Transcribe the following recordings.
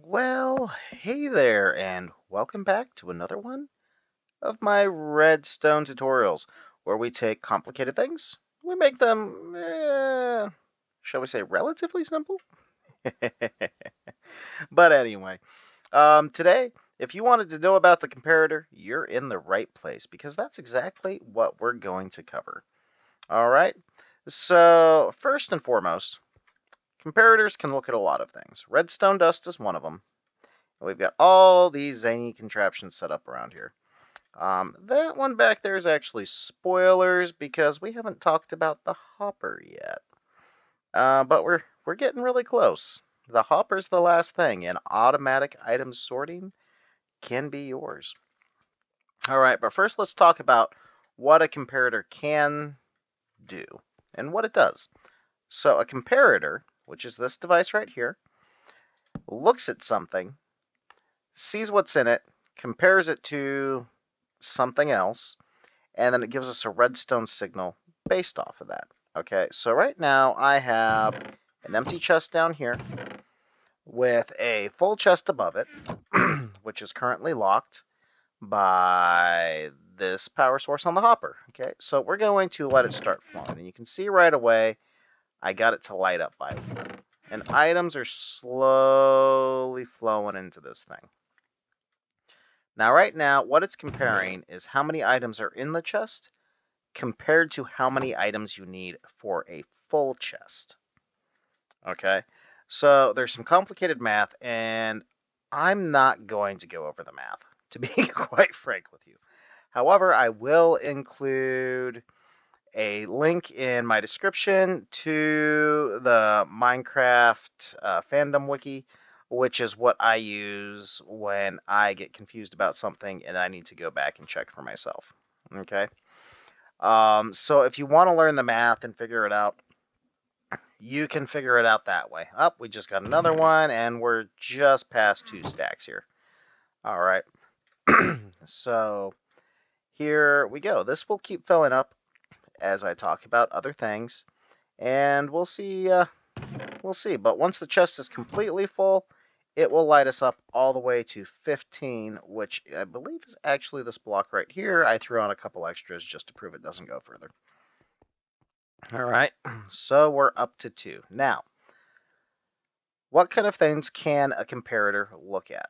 Well, hey there, and welcome back to another one of my redstone tutorials, where we take complicated things, we make them, shall we say, relatively simple? But anyway, today, if you wanted to know about the comparator, you're in the right place, because that's exactly what we're going to cover. All right, so first and foremost, comparators can look at a lot of things. Redstone dust is one of them. We've got all these zany contraptions set up around here. That one back there is actually spoilers because we haven't talked about the hopper yet. But we're getting really close. The hopper's the last thing, and automatic item sorting can be yours. All right, but first let's talk about what a comparator can do and what it does. So a comparator, which is this device right here, looks at something, sees what's in it, compares it to something else, and then it gives us a redstone signal based off of that. Okay, so right now I have an empty chest down here with a full chest above it, which is currently locked by this power source on the hopper. Okay, so we're going to let it start flowing, and you can see right away I got it to light up by 1. And items are slowly flowing into this thing. Now, right now, what it's comparing is how many items are in the chest compared to how many items you need for a full chest. Okay, so there's some complicated math, and I'm not going to go over the math, to be quite frank with you. However, I will include a link in my description to the Minecraft fandom wiki, which is what I use when I get confused about something and I need to go back and check for myself. Okay. So if you want to learn the math and figure it out, you can figure it out that way. Oh, we just got another one, and we're just past 2 stacks here. All right. So here we go. This will keep filling up as I talk about other things, and we'll see. We'll see. But once the chest is completely full, it will light us up all the way to 15, which I believe is actually this block right here. I threw on a couple extras just to prove it doesn't go further. All right, so we're up to 2. Now, what kind of things can a comparator look at?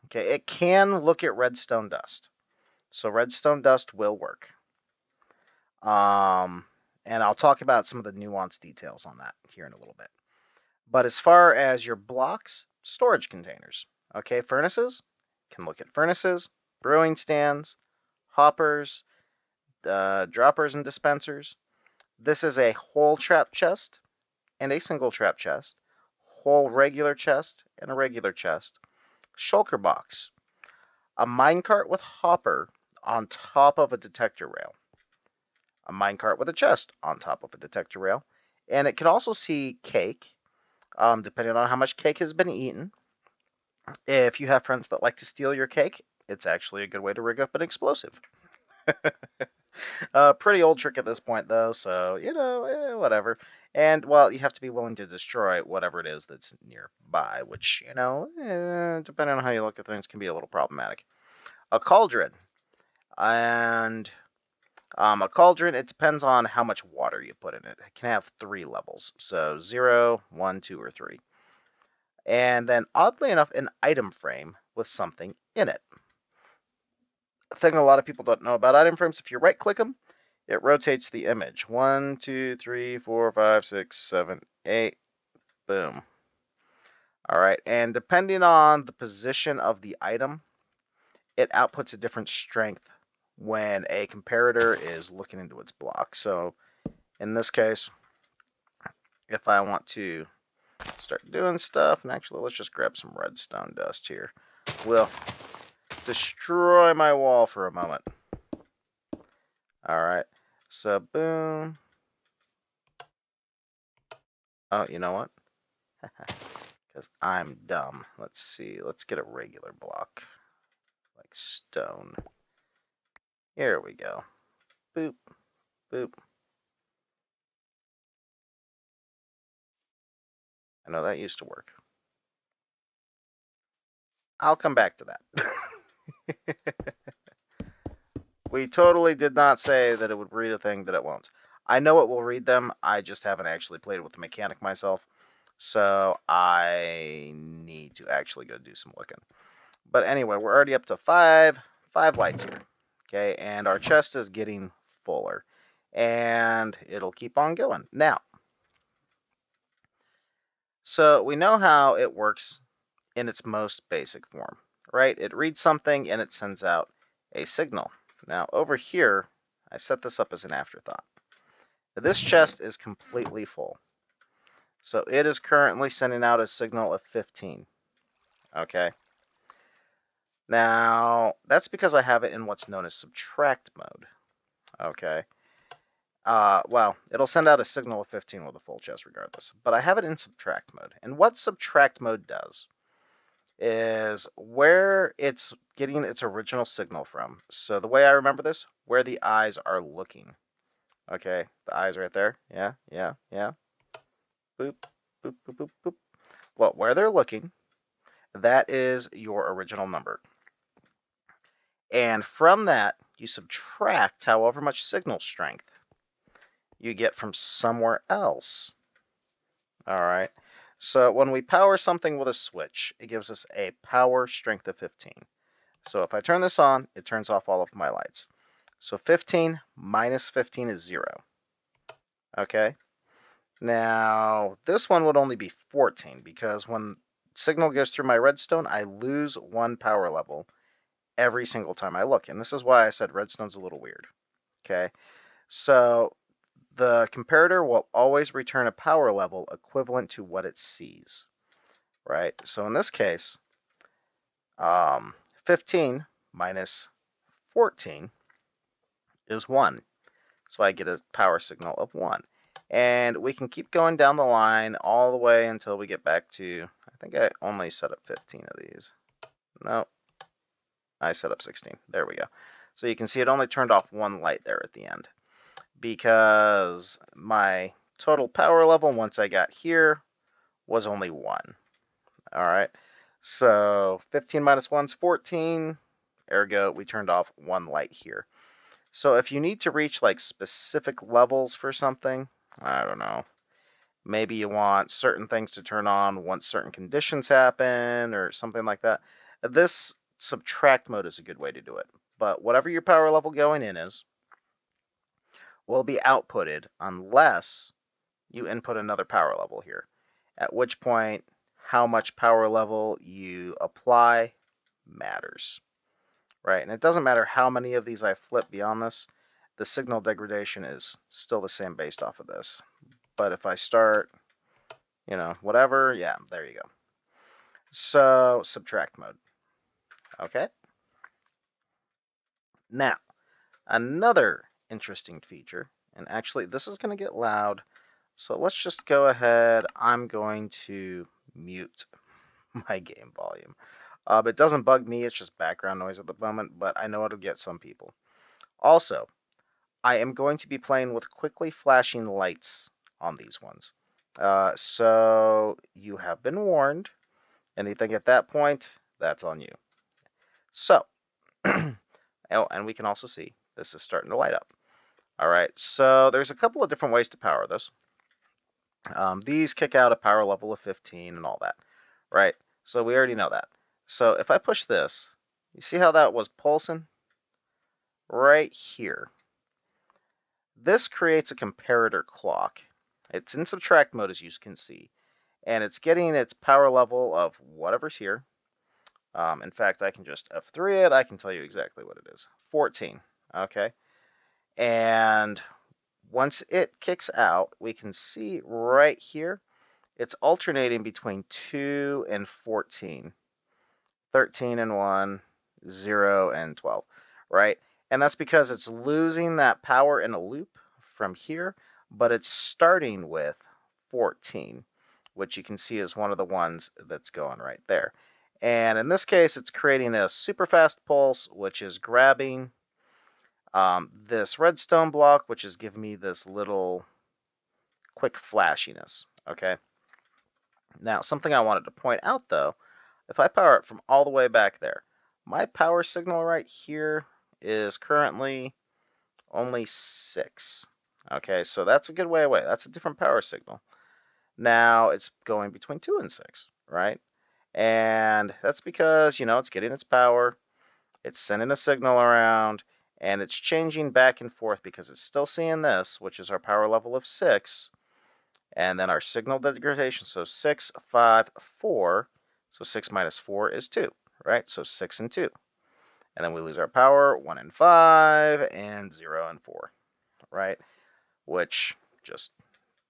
Okay, it can look at redstone dust. So redstone dust will work. And I'll talk about some of the nuanced details on that here in a little bit. But as far as your blocks, storage containers, okay, furnaces can look at furnaces, brewing stands, hoppers, droppers and dispensers. This is a whole trap chest and a single trap chest, whole regular chest and a regular chest, shulker box, a minecart with hopper on top of a detector rail, a minecart with a chest on top of a detector rail, and it can also see cake, depending on how much cake has been eaten. If you have friends that like to steal your cake, it's actually a good way to rig up an explosive. Pretty old trick at this point, though, so, whatever. And, well, you have to be willing to destroy whatever it is that's nearby, which, depending on how you look at things, can be a little problematic. A cauldron. And a cauldron, it depends on how much water you put in it. It can have 3 levels, so 0, 1, 2, or 3. And then, oddly enough, an item frame with something in it. A thing a lot of people don't know about item frames, if you right-click them, it rotates the image. 1, 2, 3, 4, 5, 6, 7, 8. Boom. All right, and depending on the position of the item, it outputs a different strength when a comparator is looking into its block. So in this case, if I want to start doing stuff, and actually let's just grab some redstone dust here. We'll destroy my wall for a moment. All right, so boom. Oh, you know what? Because I'm dumb. Let's see. Let's get a regular block, like stone. Here we go. Boop, boop. I know that used to work. I'll come back to that. We totally did not say that it would read a thing that it won't. I know it will read them. I just haven't actually played with the mechanic myself. So I need to actually go do some looking. But anyway, we're already up to five lights here. Okay, and our chest is getting fuller. And it'll keep on going. Now, so we know how it works in its most basic form, right? It reads something and it sends out a signal. Now, over here, I set this up as an afterthought. This chest is completely full. So it is currently sending out a signal of 15. Okay. Now, that's because I have it in what's known as subtract mode. Okay. Well, it'll send out a signal of 15 with a full chest regardless. But I have it in subtract mode. And what subtract mode does is where it's getting its original signal from. So the way I remember this, where the eyes are looking. Okay, the eyes right there. Yeah, yeah, yeah. Boop, boop, boop, boop, boop. Well, where they're looking, that is your original number. And from that, you subtract however much signal strength you get from somewhere else. All right. So when we power something with a switch, it gives us a power strength of 15. So if I turn this on, it turns off all of my lights. So 15 minus 15 is 0. Okay. Now, this one would only be 14 because when signal goes through my redstone, I lose 1 power level every single time I look. And this is why I said redstone's a little weird. Okay. So the comparator will always return a power level equivalent to what it sees. Right. So in this case, 15 minus 14 is 1. So I get a power signal of 1. And we can keep going down the line all the way until we get back to, I think I only set up 15 of these. No, I set up 16. There we go. So you can see it only turned off 1 light there at the end because my total power level once I got here was only 1. All right. So 15 minus 1 is 14. Ergo, we turned off 1 light here. So if you need to reach like specific levels for something, I don't know. Maybe you want certain things to turn on once certain conditions happen or something like that. This subtract mode is a good way to do it. But whatever your power level going in is will be outputted unless you input another power level here. At which point, how much power level you apply matters. Right? And it doesn't matter how many of these I flip beyond this, the signal degradation is still the same based off of this. But if I start, whatever, yeah, there you go. So subtract mode. Okay. Now, another interesting feature, and actually this is going to get loud, so let's just go ahead. I'm going to mute my game volume. It doesn't bug me, it's just background noise at the moment, but I know it'll get some people. Also, I am going to be playing with quickly flashing lights on these ones. So you have been warned. Anything at that point, that's on you. So, oh, and we can also see this is starting to light up. All right, so there's a couple of different ways to power this. These kick out a power level of 15 and all that, right? So we already know that. So if I push this, you see how that was pulsing? Right here. This creates a comparator clock. It's in subtract mode, as you can see, and it's getting its power level of whatever's here. In fact, I can just F3 it. I can tell you exactly what it is. 14, okay? And once it kicks out, we can see right here, it's alternating between 2 and 14, 13 and 1, 0 and 12, right? And that's because it's losing that power in a loop from here, but it's starting with 14, which you can see is one of the ones that's going right there. And in this case, it's creating a super fast pulse, which is grabbing this redstone block, which is giving me this little quick flashiness, okay? Now, something I wanted to point out, though, if I power it from all the way back there, my power signal right here is currently only 6. Okay, so that's a good way away. That's a different power signal. Now it's going between 2 and 6, right? And that's because, it's getting its power, it's sending a signal around, and it's changing back and forth because it's still seeing this, which is our power level of 6, and then our signal degradation. So 6, 5, 4. So 6 minus 4 is 2, right? So 6 and 2. And then we lose our power, 1 and 5, and 0 and 4, right? Which just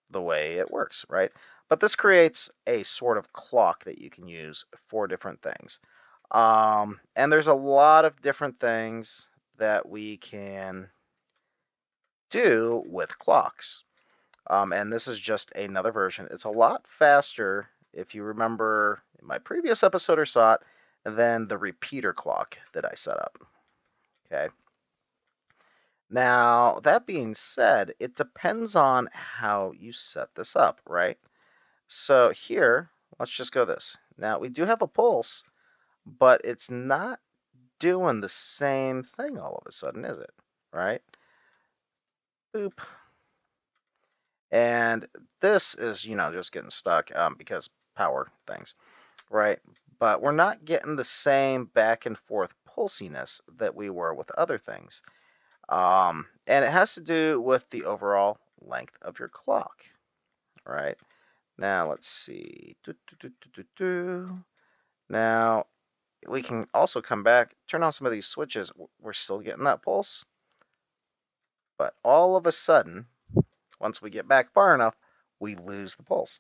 the way it works, right? But this creates a sort of clock that you can use for different things. And there's a lot of different things that we can do with clocks. And this is just another version. It's a lot faster, if you remember in my previous episode or saw it, than the repeater clock that I set up. Okay. Now, that being said, it depends on how you set this up, right? So here, let's just go this. Now, we do have a pulse, but it's not doing the same thing all of a sudden, is it? Right? Boop. And this is, just getting stuck because power things, right? But we're not getting the same back and forth pulsiness that we were with other things. And it has to do with the overall length of your clock, right? Now, let's see. Now, we can also come back, turn on some of these switches. We're still getting that pulse. But all of a sudden, once we get back far enough, we lose the pulse,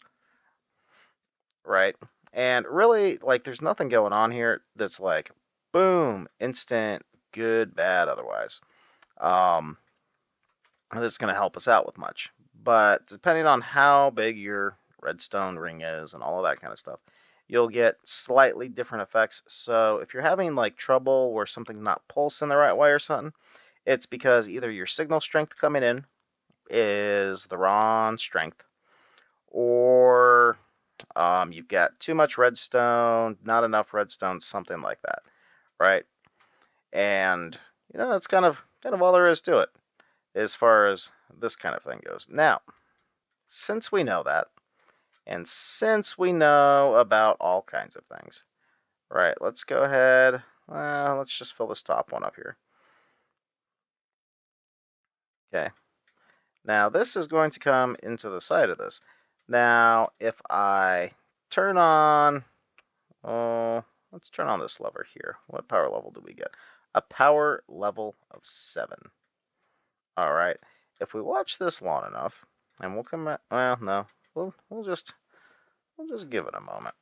right? And really, there's nothing going on here that's like, boom, instant, good, bad, otherwise. That's going to help us out with much. But depending on how big your redstone ring is and all of that kind of stuff, you'll get slightly different effects. So if you're having trouble where something's not pulsing the right way or something, it's because either your signal strength coming in is the wrong strength, or you've got too much redstone, not enough redstone, something like that, right? And that's kind of all there is to it as far as this kind of thing goes. Now, since we know that, and since we know about all kinds of things, right, let's go ahead, let's just fill this top one up here. Okay. Now, this is going to come into the side of this. Now, if I turn on, let's turn on this lever here. What power level do we get? A power level of 7. All right. If we watch this long enough, and we'll come back, well, no, we'll just give it a moment,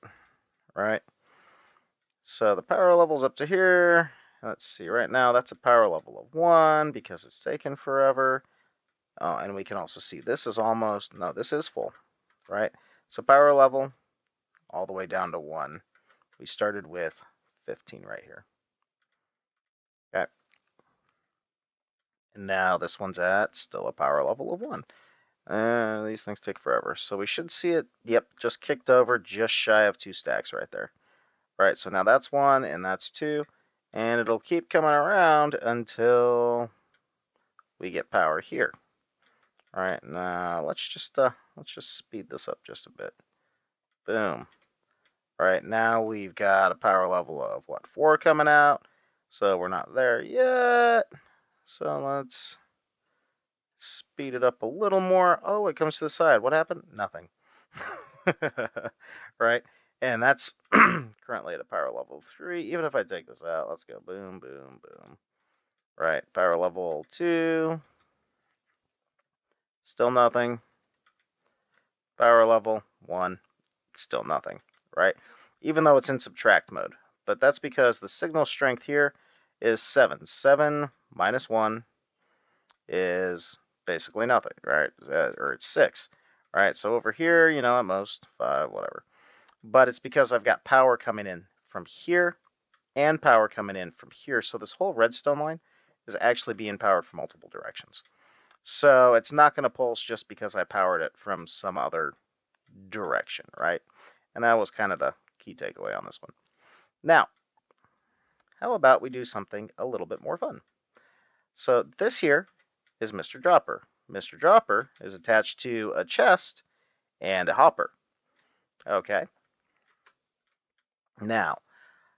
right? So the power level's up to here. Let's see, right now that's a power level of 1 because it's taken forever. And we can also see this is almost, no, this is full, right? So power level all the way down to 1. We started with 15 right here. Okay. And now this one's at still a power level of 1. These things take forever. So we should see it, yep, just kicked over just shy of 2 stacks right there. Right, so now that's 1 and that's 2. And it'll keep coming around until we get power here. All right, now let's just speed this up just a bit. Boom. All right, now we've got a power level of what, 4 coming out. So we're not there yet. So let's speed it up a little more. Oh, it comes to the side. What happened? Nothing. Right? And that's currently at a power level of 3. Even if I take this out, let's go boom, boom, boom. Right, power level 2. Still nothing. Power level 1. Still nothing, right? Even though it's in subtract mode. But that's because the signal strength here is 7. 7 minus 1 is basically nothing, right? Or it's 6, right? So over here, at most 5, whatever. But it's because I've got power coming in from here and power coming in from here. So this whole redstone line is actually being powered from multiple directions. So it's not going to pulse just because I powered it from some other direction, right? And that was kind of the key takeaway on this one. Now, how about we do something a little bit more fun? So this here is Mr. Dropper. Mr. Dropper is attached to a chest and a hopper. Okay. Now,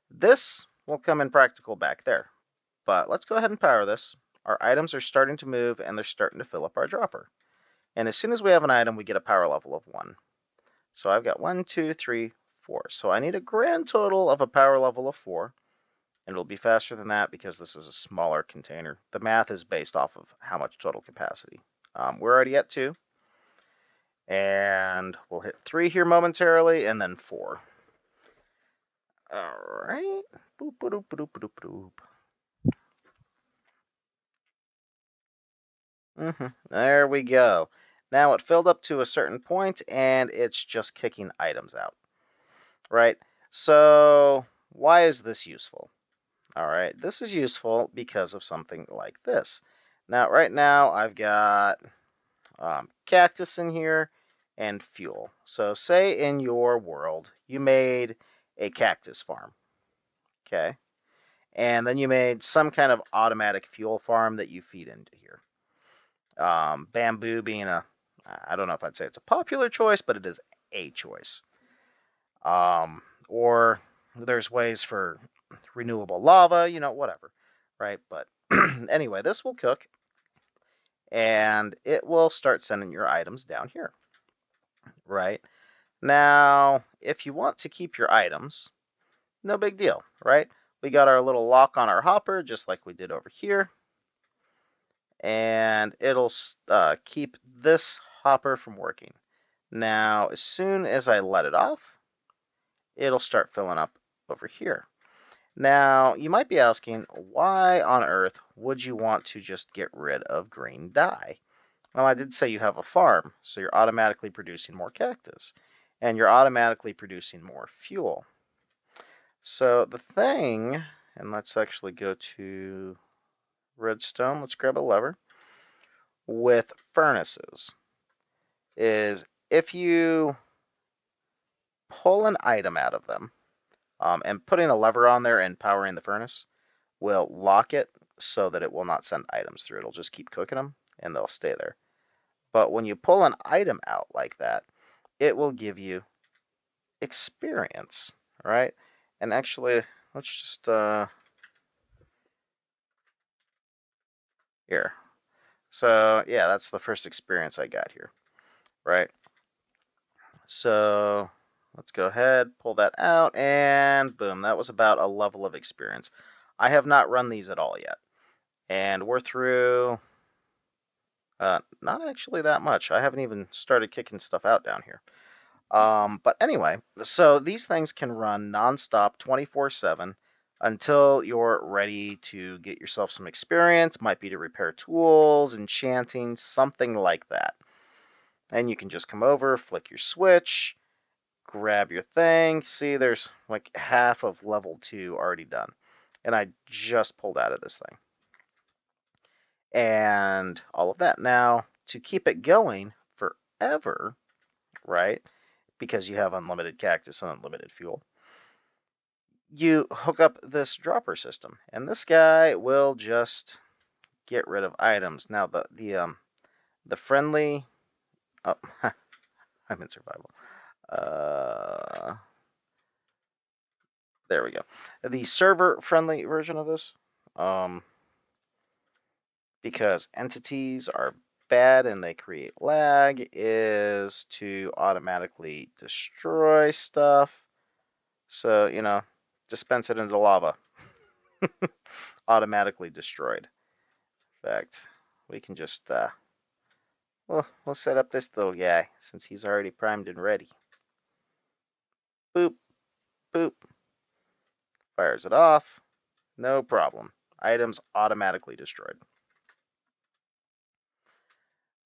this will come in practical back there. But let's go ahead and power this. Our items are starting to move and they're starting to fill up our dropper. And as soon as we have an item, we get a power level of 1. So I've got 1, 2, 3, 4. So I need a grand total of a power level of 4. And it'll be faster than that because this is a smaller container. The math is based off of how much total capacity. We're already at 2. And we'll hit 3 here momentarily and then 4. All right. Boop, boop, boop, boop, boop, boop. There we go. Now it filled up to a certain point and it's just kicking items out, right? So why is this useful? All right, this is useful because of something like this. Now, right now I've got cactus in here and fuel. So say in your world you made a cactus farm, okay? And then you made some kind of automatic fuel farm that you feed into here. Bamboo being I don't know if I'd say it's a popular choice, but it is a choice. Or there's ways for renewable lava, whatever, right? But anyway, this will cook and it will start sending your items down here, right? Now, if you want to keep your items, no big deal, right? We got our little lock on our hopper, just like we did over here. And it'll keep this hopper from working. Now, as soon as I let it off, it'll start filling up over here. Now, you might be asking, why on earth would you want to just get rid of green dye? Well, I did say you have a farm, so you're automatically producing more cactus, and you're automatically producing more fuel. So the thing, and let's actually go to redstone, let's grab a lever, with furnaces, is if you pull an item out of them, and putting a lever on there and powering the furnace will lock it so that it will not send items through. It'll just keep cooking them and they'll stay there. But when you pull an item out like that, it will give you experience, right? And actually, let's just here. So yeah, that's the first experience I got here, right? So let's go ahead, pull that out, and boom, that was about a level of experience. I have not run these at all yet, and we're through not actually that much. I haven't even started kicking stuff out down here. But anyway, so these things can run nonstop 24/7 until you're ready to get yourself some experience. Might be to repair tools, enchanting, something like that. And you can just come over, flick your switch, grab your thing. See, there's like half of level 2 already done. And I just pulled out of this thing. And all of that. Now, to keep it going forever, right? Because you have unlimited cactus and unlimited fuel, you hook up this dropper system, and this guy will just get rid of items. Now the friendly, oh, I'm in survival. There we go. The server friendly version of this, because entities are bad and they create lag, is to automatically destroy stuff. So, dispense it into lava. Automatically destroyed. In fact, we can just, we'll set up this little guy since he's already primed and ready. Boop, boop. Fires it off. No problem. Items automatically destroyed.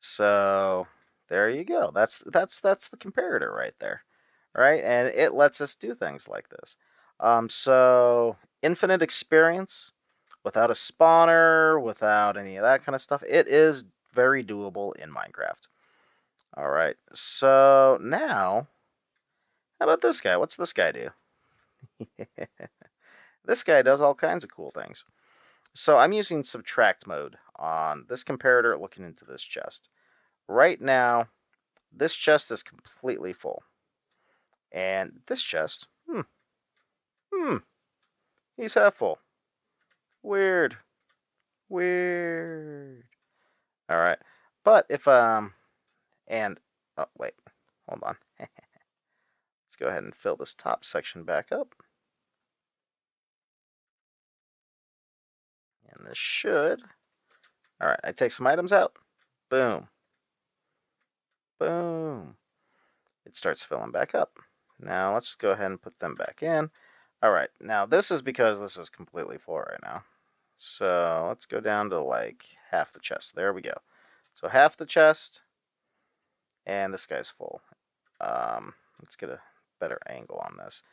So there you go. That's the comparator right there, right? And it lets us do things like this. So infinite experience without a spawner, without any of that kind of stuff. It is very doable in Minecraft. All right. So now, how about this guy? What's this guy do? This guy does all kinds of cool things. So I'm using subtract mode on this comparator looking into this chest. Right now, this chest is completely full. And this chest, hmm, he's half full. Weird, weird. All right. But if, and, oh, wait, hold on. Let's go ahead and fill this top section back up. And this should, all right, I take some items out. Boom, boom. It starts filling back up. Now let's go ahead and put them back in. All right, now this is because this is completely full right now. So let's go down to like half the chest. There we go. So half the chest, and this guy's full. Let's get a better angle on this.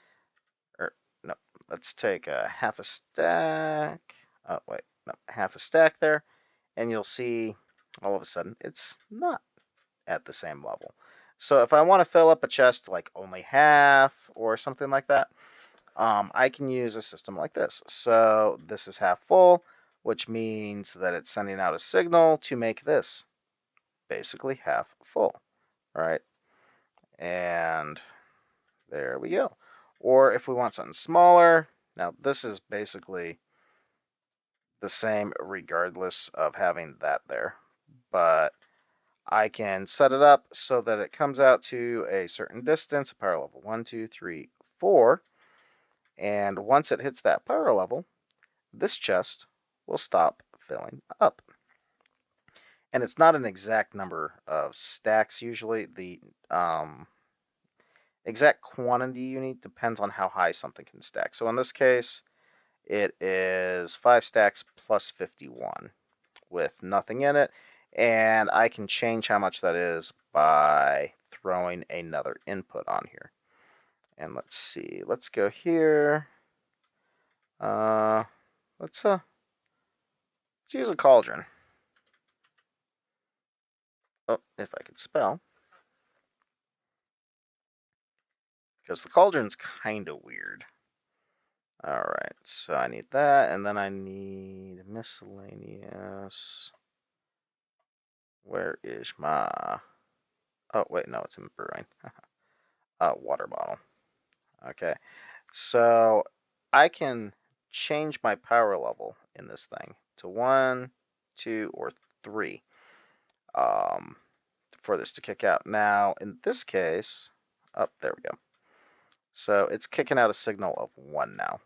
Or no, let's take a half a stack. Oh wait, no, half a stack there, and you'll see all of a sudden it's not at the same level. So if I want to fill up a chest like only half or something like that, I can use a system like this. So this is half full, which means that it's sending out a signal to make this basically half full, right? And there we go. Or if we want something smaller, now this is basically the same regardless of having that there, but I can set it up so that it comes out to a certain distance, power level 1, 2, 3, 4, and once it hits that power level, this chest will stop filling up. And it's not an exact number of stacks usually. The exact quantity you need depends on how high something can stack. So in this case, it is 5 stacks plus 51 with nothing in it. And I can change how much that is by throwing another input on here. And let's see, let's go here. Let's use a cauldron. Oh, if I could spell. Because the cauldron's kind of weird. All right, so I need that, and then I need miscellaneous. Where is my... Oh, wait, no, it's in brewing. Water bottle. Okay, so I can change my power level in this thing to 1, 2, or 3 for this to kick out. Now, in this case, oh, there we go. So it's kicking out a signal of 1 now,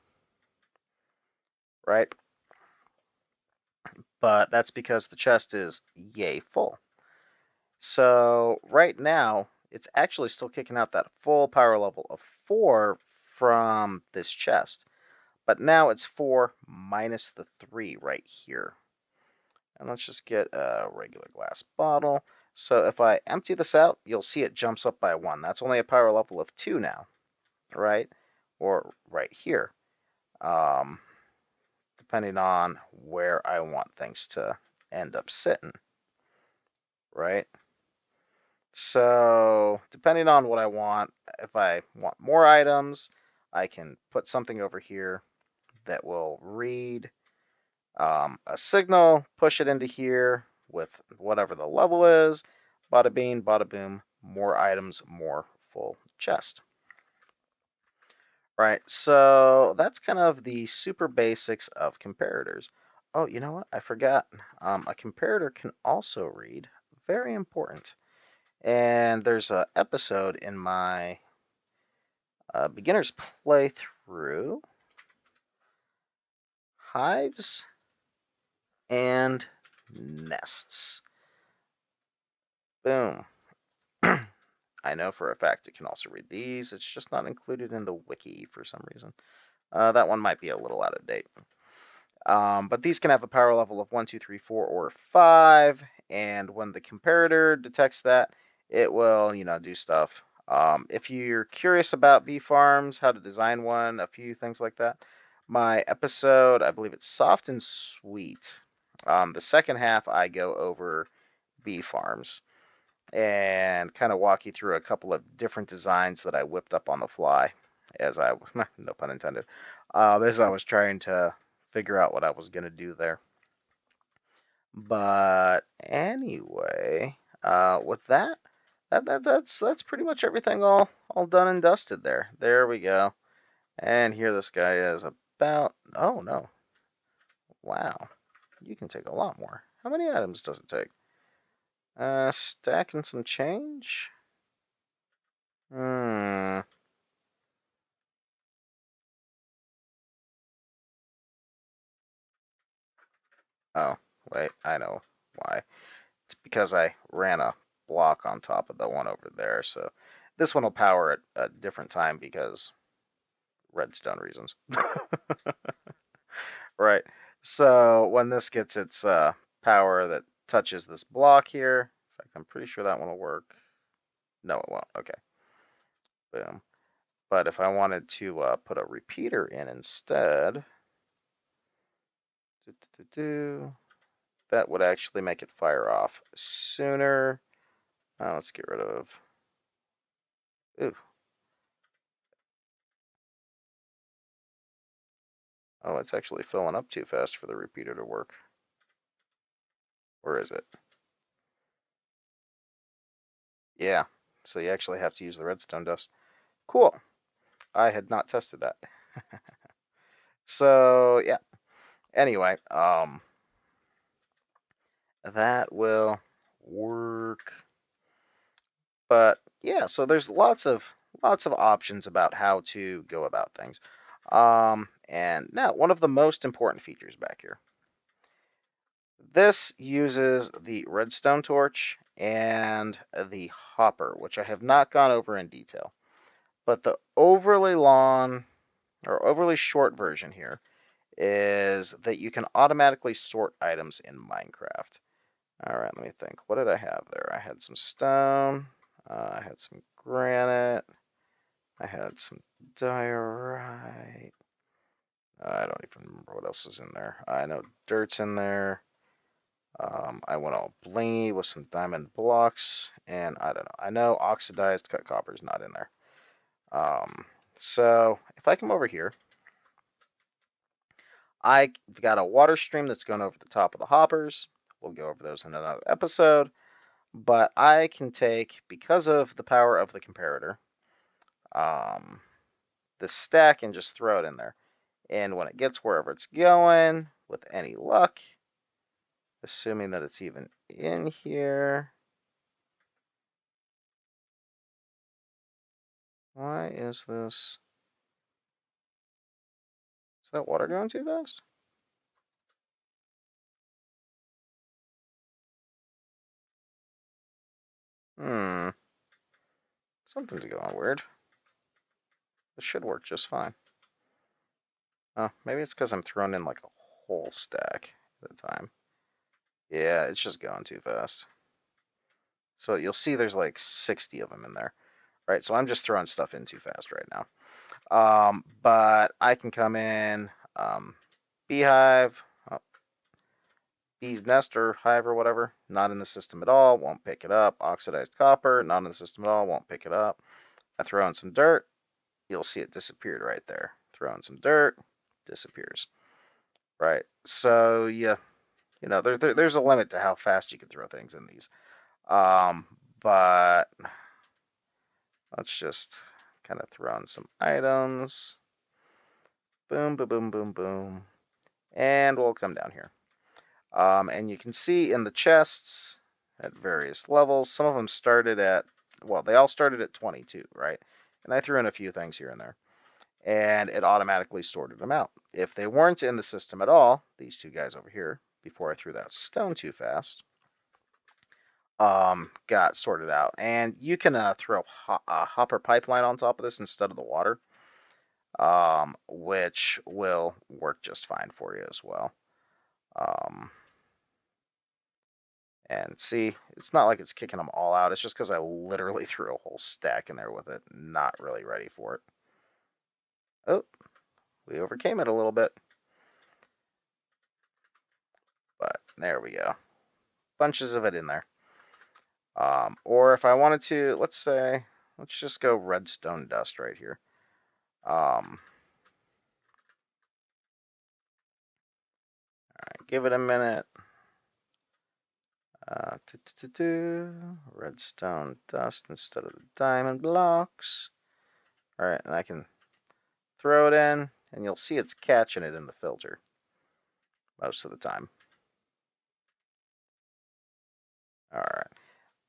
right? But that's because the chest is yay full. So right now, it's actually still kicking out that full power level of 4 from this chest. But now it's 4 minus the 3 right here. And let's just get a regular glass bottle. So if I empty this out, you'll see it jumps up by 1. That's only a power level of 2 now, right? Or right here, depending on where I want things to end up sitting, right? So depending on what I want, if I want more items, I can put something over here that will read a signal, push it into here with whatever the level is. Bada bing, bada boom, more items, more full chest. Right, so that's kind of the super basics of comparators. Oh, you know what? I forgot. A comparator can also read. Very important. And there's an episode in my beginner's playthrough, Hives and Nests. Boom. I know for a fact it can also read these. It's just not included in the wiki for some reason. That one might be a little out of date. But these can have a power level of 1, 2, 3, 4, or 5. And when the comparator detects that, it will, do stuff. If you're curious about bee farms, how to design one, a few things like that, my episode, I believe it's Soft and Sweet. The second half, I go over bee farms and kind of walk you through a couple of different designs that I whipped up on the fly. as I, no pun intended, as I was trying to figure out what I was going to do there. But anyway, with that, that's pretty much everything all done and dusted there. There we go. And here this guy is about, oh no, wow, you can take a lot more. How many items does it take? Stacking some change? Hmm. Oh, wait, I know why. It's because I ran a block on top of the one over there, so this one will power at a different time because redstone reasons. Right. So when this gets its power that touches this block here, in fact, I'm pretty sure that one will work. No, it won't. Okay. Boom. But if I wanted to put a repeater in instead, that would actually make it fire off sooner. Let's get rid of. Ooh. Oh, it's actually filling up too fast for the repeater to work. Where is it? Yeah. So you actually have to use the redstone dust. Cool. I had not tested that. So yeah. Anyway, that will work. But yeah, so there's lots of options about how to go about things. And now one of the most important features back here. This uses the redstone torch and the hopper, which I have not gone over in detail. But the overly long or overly short version here is that you can automatically sort items in Minecraft. All right, let me think. What did I have there? I had some stone. I had some granite. I had some diorite. I don't even remember what else is in there. I know dirt's in there. I went all blingy with some diamond blocks, and I don't know. I know oxidized cut copper is not in there. So if I come over here, I've got a water stream that's going over the top of the hoppers. We'll go over those in another episode. But I can take, because of the power of the comparator, um, the stack and just throw it in there. And when it gets wherever it's going, with any luck, assuming that it's even in here. Why is this? Is that water going too fast? Hmm. Something's going weird. This should work just fine. Oh, maybe it's because I'm throwing in like a whole stack at a time. Yeah, it's just going too fast. So you'll see there's like 60 of them in there. Right, so I'm just throwing stuff in too fast right now. But I can come in, beehive, oh, bee's nest or hive or whatever, not in the system at all, won't pick it up. Oxidized copper, not in the system at all, won't pick it up. I throw in some dirt, you'll see it disappeared right there. Throw in some dirt, disappears. Right, so yeah, there's a limit to how fast you can throw things in these. But let's just kind of throw in some items. Boom, boom, boom, boom, boom. And we'll come down here. And you can see in the chests at various levels, some of them started at, well, they all started at 22, right? And I threw in a few things here and there. And it automatically sorted them out. If they weren't in the system at all, these two guys over here, before I threw that stone too fast, got sorted out. And you can throw a hopper pipeline on top of this instead of the water, which will work just fine for you as well. And see, it's not like it's kicking them all out. It's just because I literally threw a whole stack in there with it, not really ready for it. Oh, we overcame it a little bit. But there we go. Bunches of it in there. Or if I wanted to, let's just go redstone dust right here. All right, give it a minute. Redstone dust instead of the diamond blocks. All right, and I can throw it in, and you'll see it's catching it in the filter most of the time. All right,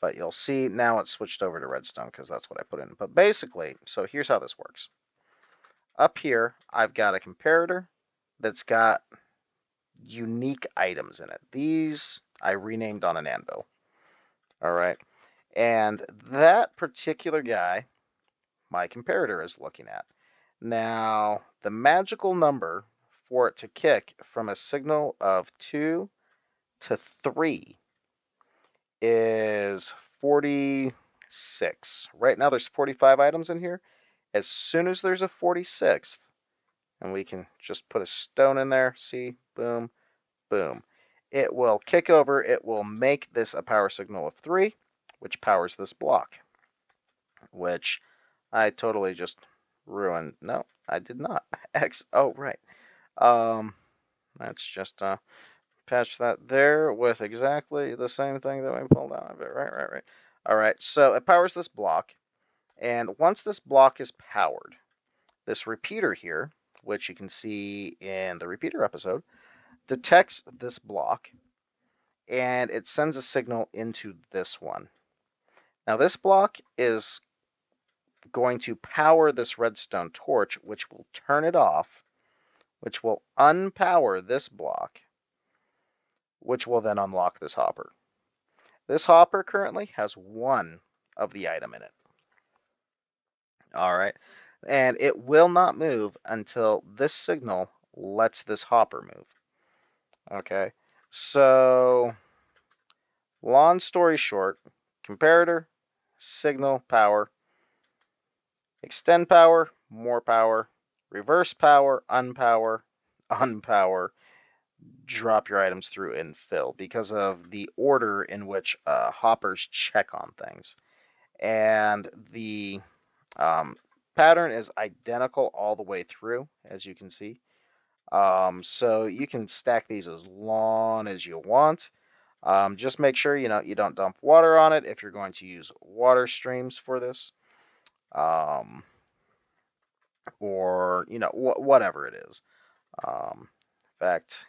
but you'll see now it's switched over to redstone because that's what I put in. But basically, so here's how this works. Up here, I've got a comparator that's got unique items in it. These I renamed on an anvil. All right, and that particular guy, my comparator is looking at. Now, the magical number for it to kick from a signal of 2 to 3 is 46. Right now, there's 45 items in here. As soon as there's a 46th, and we can just put a stone in there, see, boom, boom, it will kick over. It will make this a power signal of 3, which powers this block, which I totally just ruined. No, I did not. X. Oh, right. Um, let's just patch that there with exactly the same thing that we pulled out of it. Right. All right, so it powers this block, and once this block is powered, this repeater here, which you can see in the repeater episode, detects this block, and it sends a signal into this one. Now, this block is going to power this redstone torch, which will turn it off, which will unpower this block, which will then unlock this hopper. This hopper currently has 1 of the item in it. All right. And it will not move until this signal lets this hopper move. Okay. So, long story short, comparator, signal, power, extend power, more power, reverse power, unpower, drop your items through and fill because of the order in which hoppers check on things. And the pattern is identical all the way through, as you can see. So you can stack these as long as you want. Just make sure you don't dump water on it if you're going to use water streams for this, or whatever it is. In fact,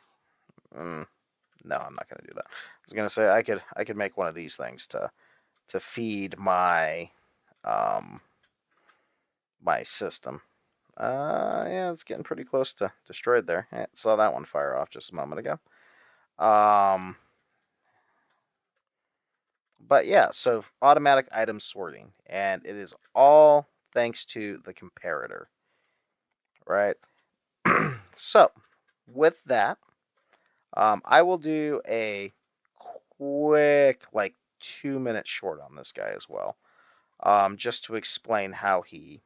no, I'm not going to do that. I was going to say I could make one of these things to feed my my system. Yeah, it's getting pretty close to destroyed there. I saw that one fire off just a moment ago. But yeah, so automatic item sorting, and it is all thanks to the comparator, right? So with that, I will do a quick, like 2-minute short on this guy as well, just to explain how he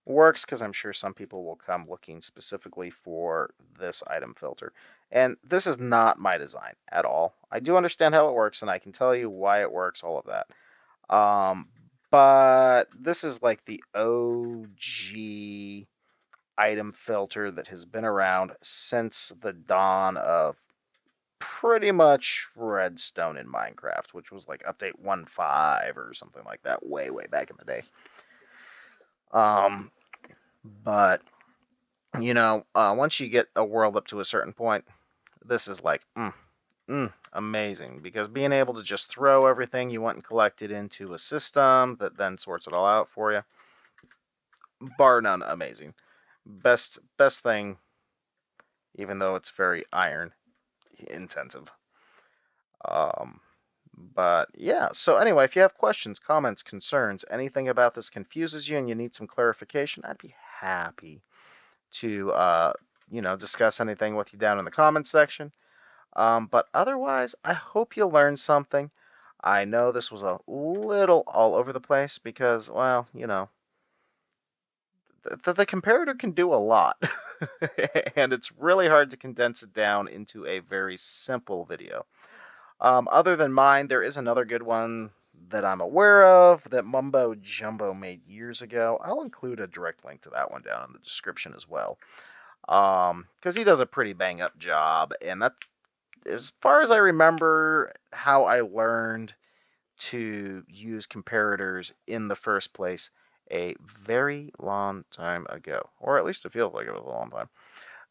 works, because I'm sure some people will come looking specifically for this item filter. And this is not my design at all. I do understand how it works, and I can tell you why it works, all of that. But this is like the OG item filter that has been around since the dawn of pretty much redstone in Minecraft, which was like update 1.5 or something like that, way back in the day. But once you get a world up to a certain point, this is like amazing, because being able to just throw everything you want and collect it into a system that then sorts it all out for you, bar none, amazing. Best thing, even though it's very iron intensive. But yeah, so anyway, if you have questions, comments, concerns, anything about this confuses you and you need some clarification, I'd be happy to discuss anything with you down in the comments section. But otherwise, I hope you learned something. I know this was a little all over the place because, well, the comparator can do a lot. And it's really hard to condense it down into a very simple video. Other than mine, there is another good one that I'm aware of that Mumbo Jumbo made years ago. I'll include a direct link to that one down in the description as well. Because he does a pretty bang up job, and that, as far as I remember, how I learned to use comparators in the first place a very long time ago, or at least it feels like it was a long time.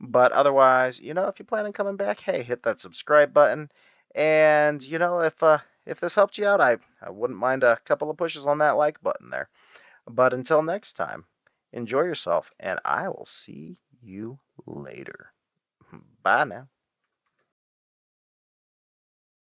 But otherwise, if you plan on coming back, hey, hit that subscribe button. And if this helped you out, I wouldn't mind a couple of pushes on that like button there. But until next time, enjoy yourself, and I will see you later. Bye now.